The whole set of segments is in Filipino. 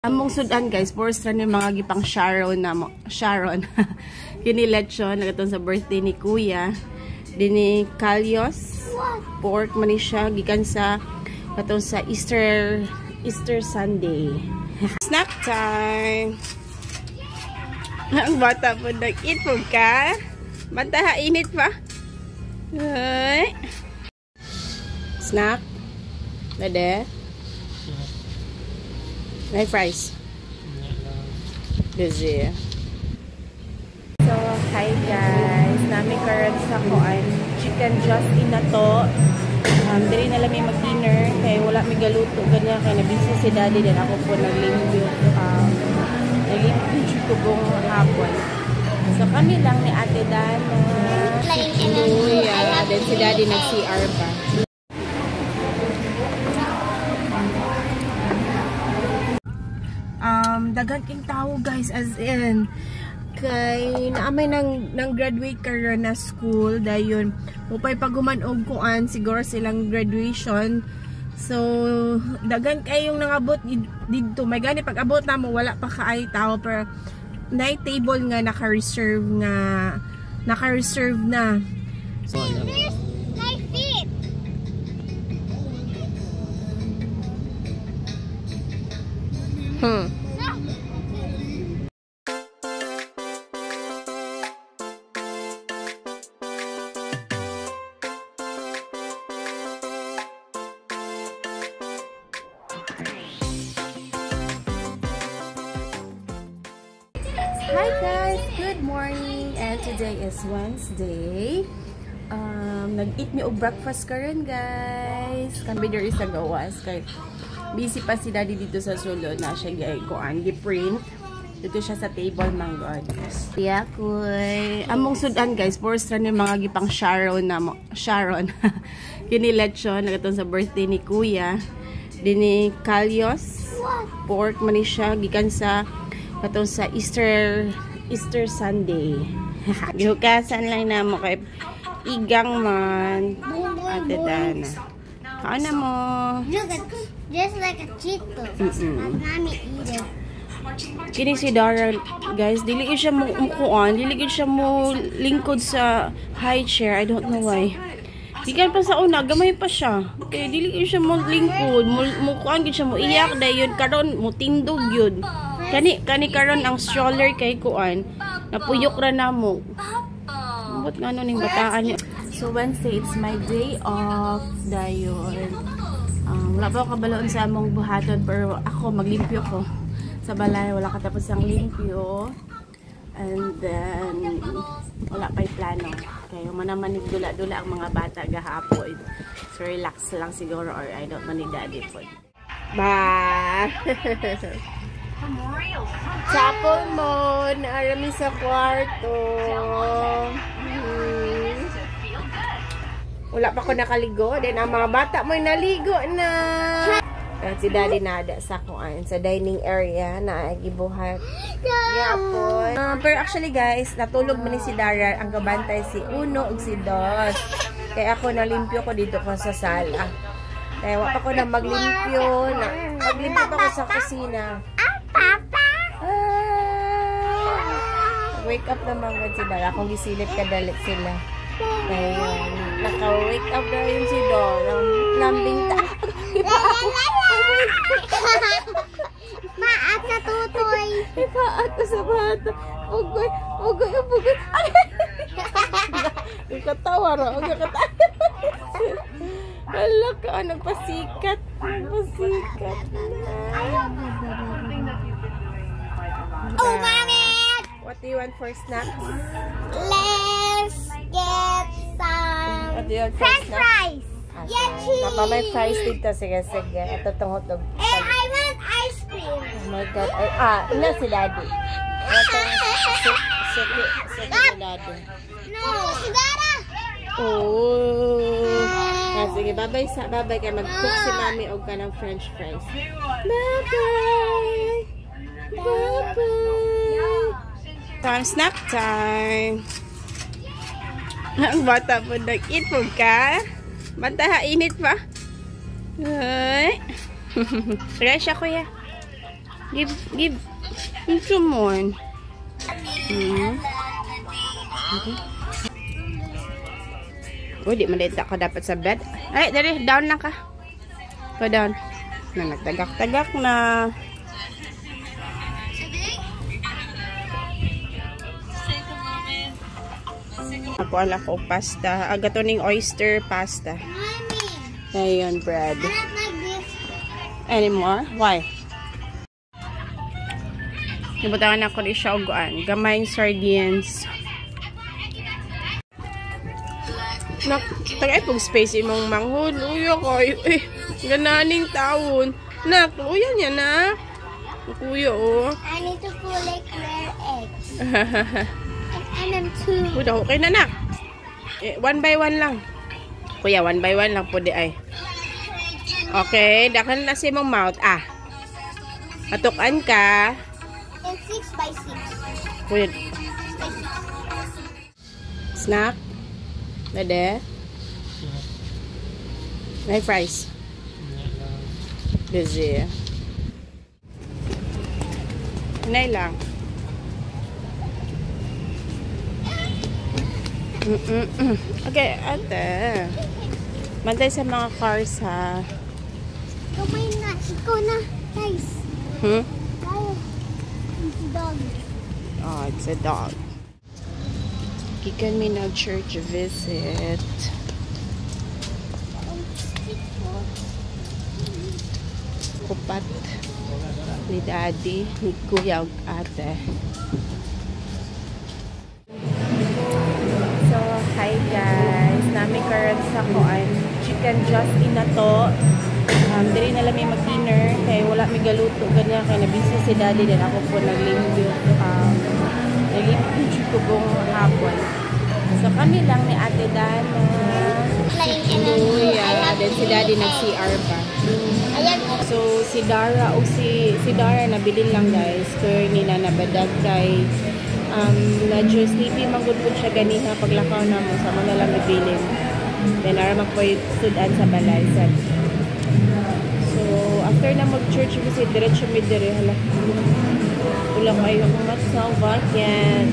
Among sudan guys, force ra ni mga gipang Sharon na Sharon. Kini lechon nagatong sa birthday ni Kuya. Dini kalyos, pork man siya gikan sa katong sa Easter Sunday. Snack time. Ang bata po nag-eat po ka. Bata ha, init pa. Ay. Snack. Nade. May fries. Busy. So, hi guys. Nami karon sa kuan. Chicken just inato. Dili na lang may mag-dinner. Kaya wala may galuto. Ganyan. Kaya nabisi si daddy. Then ako po naglimpyo. Naglimpyo ko buong hapon. So, kami lang ni Ate Dana. Luya. Then si daddy nag-CR pa. Dagan king tao guys, as in kay naamay nang graduate karon na school dayon upay paguman og kuan siguro silang graduation. So dagan kay yung nangabot didto, may gani pag abot na mo wala pa kaay tao, pero night table nga naka-reserve na. So my feet. Hi guys, good morning, and today is Wednesday. Nag-eat mi og breakfast karon guys. Kami diri sa gawas kay busy pa si daddy dito sa sulod na siya kuan gi-print. Dito siya sa table man god. Yeah, kuy. Among sudan guys, force ra ni mga gipang Sharon na Sharon. Kini lechon nagatong sa birthday ni Kuya. Dini kalyos, pork man siya gikan sa katong sa Easter Sunday. Gihugasan lang na mo kay igang man. Ate Dana. Kaana mo. Just like a Cheeto. Mommy eat it. Kini si Dara guys, dili siya mo umukuan, dili siya mo lingkod sa high chair. I don't know why. Gikan pa sa una, gamay pa siya. Kaya dili siya mo lingkod, mo kuan gid siya mo iyak dayon karon mo tindog yun. Kani karon ang stroller kay kuan, napuyok ra namo. Ambot ngano ning bataan niya. So Wednesday, it's my day off dayon. Wala pa ako kabaloon sa among buhaton, pero ako maglimpyo ko sa balay, wala katapos ang limpyo. And then wala pa'y plano. Kaya manaman dula-dula ang mga bata gahapon. So relax lang siguro, or I don't manig daddy po. Ba. Chapel mo, naarami sa kwarto. Wala pa ko nakaligo. Then ang mga bata mo naligo na. At si daddy nada sa kuan sa dining area na gibuhat. Yapon. Pero actually guys, natulog man ni si Dara. Ang gabantay si Uno ug si Dos. Kaya ako nalimpyo ko dito ko sa sala. Kaya wala pa ko na maglimpyo. Maglimpyo pa ko sa kusina. Wake up naman si Dara. Kung gisilip ka dalit sila. Ayun. Naka-wake up na yun si Dora. Lambing ta. Maat sa tutoy. Ipaat ko sa bata. Ugoy. Ang katawa ra. Ang katawa. Hala ka. Nagpasikat. Oh, mommy! What do you want for snacks? Let's get some What do you want for French snacks? fries. Yeah, cheese. Papa, may fries dito. Sige. Ito itong hotdog. I want ice cream. Oh my God. Ina si daddy. Suki ni daddy. No, Sigara. Oh. Sige, bye-bye kay mag-cook si mami og kanang French fries. Bye-bye. Snack time. Ang bata po nag-eat po ka. Bata ha, init pa. Ay. Try siya kuya. Give some more. Okay. Oh, di malita ka dapat sa bed. Ay, dari, down lang ka. Go down. Na, nagtagak-tagak na. Ako ala ko pasta. Agatoning oyster pasta. Ayun, bread. I don't like this. Anymore? Why? Nabutangan ako ni siya uguan. Gamayng sardines. Nak, tagay pong space imong manghul. Uyo kayo. Eh, gananing taon. Nak, uyan yan na. Kuya, oh. I need to collect rare eggs. And I'm two. Udah, okay na nak. Eh, one by one lang. Kuya, one by one lang po di ay. Okay, dakan na si mong mouth. Ah. Atukan ka. And 6 by 6. Kuya. Snack. Dede. May fries. Busy. Nay lang. Okay, ate. Bantay sa mga cars, ha? Kamay na. Ikaw na. Guys. Hmm? Guys. It's a dog. Oh, it's a dog. Gikan mi na church visit. Kupat ni daddy, ni kuya ug ate. So, hi guys. Nami karon sa kuan chicken just inato. Diri na lang may mag-dinner kay wala may galuto ganyan kay nabisi si daddy din ako po naglimpyo. Naglimpyo ko buong hapon. So, kami lang ni Ate Dana. Luya. Then si daddy nag-CR pa. So, si Dara o si Dara nabilin lang guys. Kaya nila nabadag kay medyo sleepy magudpud siya ganiha paglakaw na mo sa mga lang nabilin. Then ara magpoy sudan sa balay sad. So, after na mag-church visit, diretso mi dire hala. Wala kayo umat sa bakit.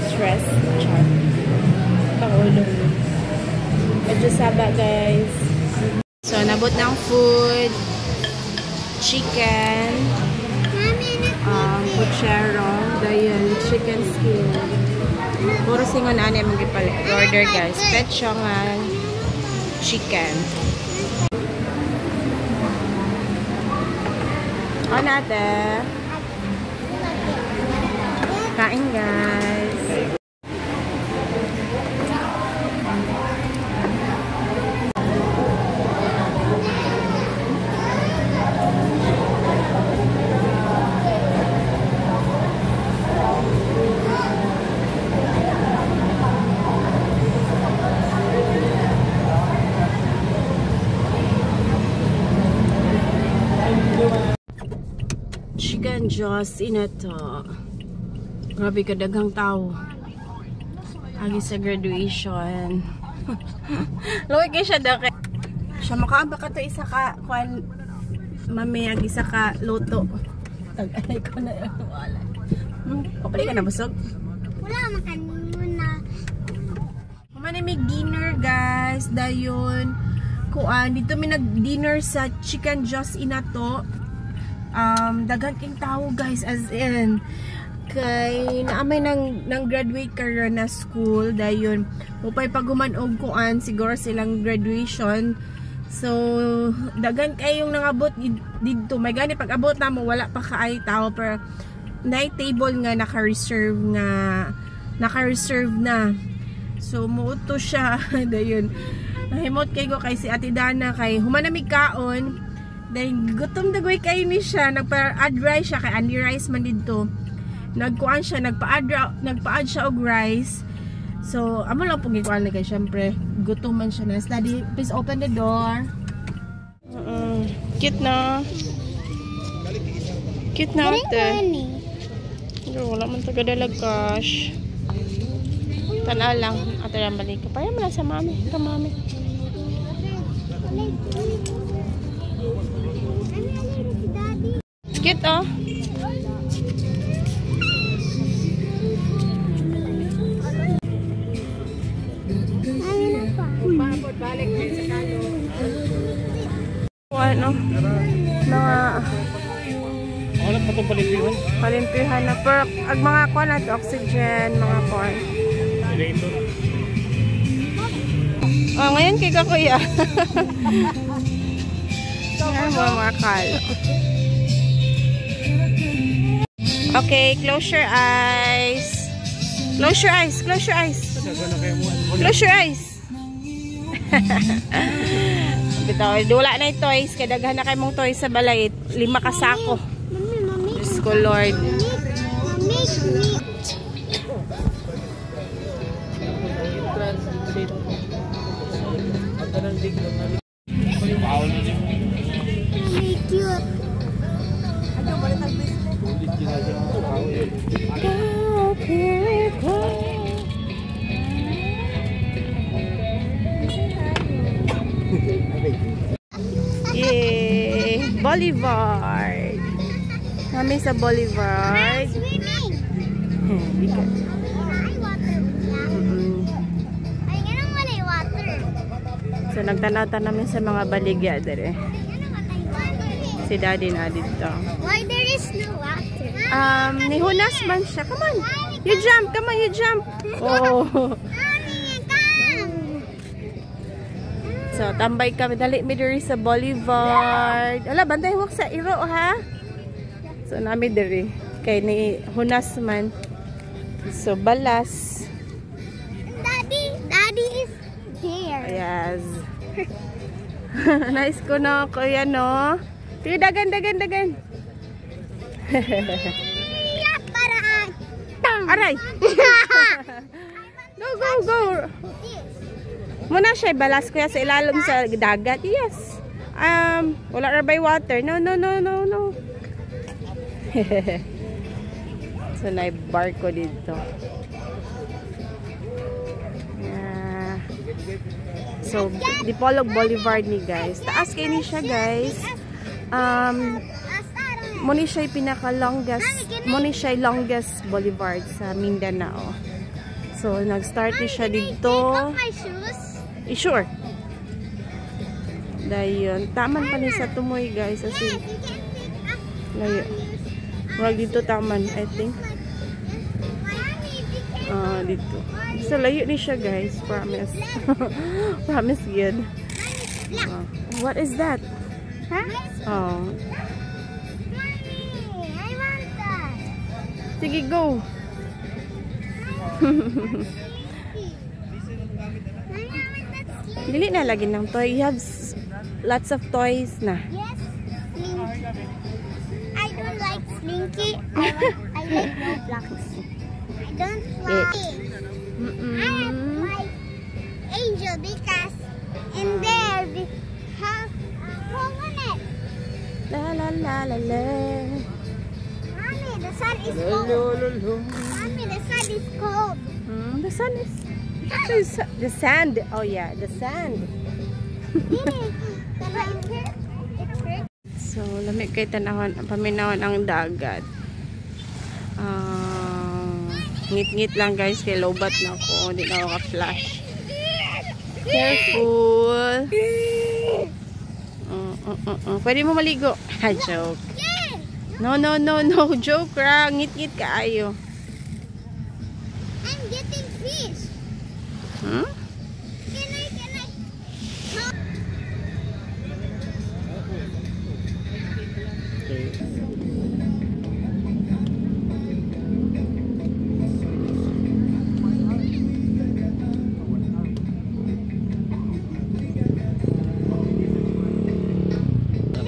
Stress. Char. Pangulo. Medyo saba guys. So, nabot ng food. Chicken. Puchero. Dayan. Chicken skin. Puro singon ane magipali. Order guys. Petsyongan. Chicken. O natin. Kain guys. Chicken Joss inato. Grabe kadagang tao. Agi sa graduation. Loy kay siya dake. Siya makaamba ka to isa ka kwan mami agi sa ka loto. Tag-alay ko na wala. Kapali ka na busog? Wala makan muna. Manimig dinner guys. Dayon kuan dito mi nag-dinner sa Chicken Joss inato. Dagan king tao guys as in kay naamay nang graduate karon na school dayon upay paguman og kuan siguro silang graduation so dagan kayong nangabot didto may gani pag abot na mo wala pa kaay tao pero night table nga naka-reserve na so muuto siya dayon nahimot kay go kay si Ate Dana kay humanamig kaon dahil gutom dagoy kayo ni siya nagpa-add rice siya kay Andy Rice man dito nagkuan siya nagpa-add siya og rice so amo lang pong ikuan na kay syempre gutom man siya na study please open the door cute na ate wala man tagadalag cash tanaw lang ate lang balik ka parang man sa mami ito mami Cute, oh. Ano? Mga Alam pa itong palimpihan. palimpihan na. Pero, ang mga kuwan at oxygen, mga kuwan. Generator. Oh, ngayon kay ka kuya. Yan mga kalo. Okay, close your eyes. Close your eyes. Close your eyes. Close your eyes. Bitaw, dula na yung toys. Kaya daghan na kayo mong toys sa balay. 5 kasako. Diyos ko Lord. Cute. Yay! Boulevard. Kami sa Boulevard. Swimming. Bigat. Ay, water. Ay, ganun wala yung water. So, nagtanaw-tanaw namin sa mga baligya dere. Ganun wala yung water. Si Daddy na dito. Why there is no water? Nihunas man siya. Come on. You jump. Come on, you jump. Oh. Mommy, come. So, tambay kami. Dali mi diri sa Boulevard. Ala, bantay huwag sa iro, ha? So, nami diri. Kay ni hunas man. So, balas. Daddy is there. Yes. Nice ko no, kuya, no? Tiyo, dagan. Paraan. Aray! Go! Muna siya, balas kuya sa ilalim sa dagat. Yes. Wala na by water. No. So, na-bar ko dito. Yeah. So, Dipolog Boulevard ni guys. Taas kayo ni siya guys. Muna siya yung longest boulevard sa Mindanao. So, nag-start ni siya dito. My shoes. Sure. Dayon. Taman pa ni sa tumoy guys. As in, layo. Wag dito taman, I think. Dito. So, layo ni siya guys. Promise. Promise good. What is that? Huh? Oh. I want that. Sige, go. Dili na lagi ng toy. You have lots of toys na. Yes, Slinky. I don't like Slinky. I like Roblox. I don't like. I like Angel because in there we have coconut. La. Mommy, the sun is cold. Mommy, the sun is cold. The sun is... The sand. Oh yeah, the sand. So, lamig kay tanahon, paminahon ang dagat. Ngit-ngit lang guys, kay lobat na ako. Hindi na ako ka-flash. Careful. Pwede mo maligo. Ha, joke. No. Joke ra. Ngit-ngit ka ayo. I'm getting fish. Hmm? Can I?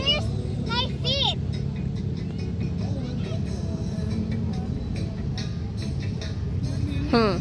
Here's my feet. Hmm.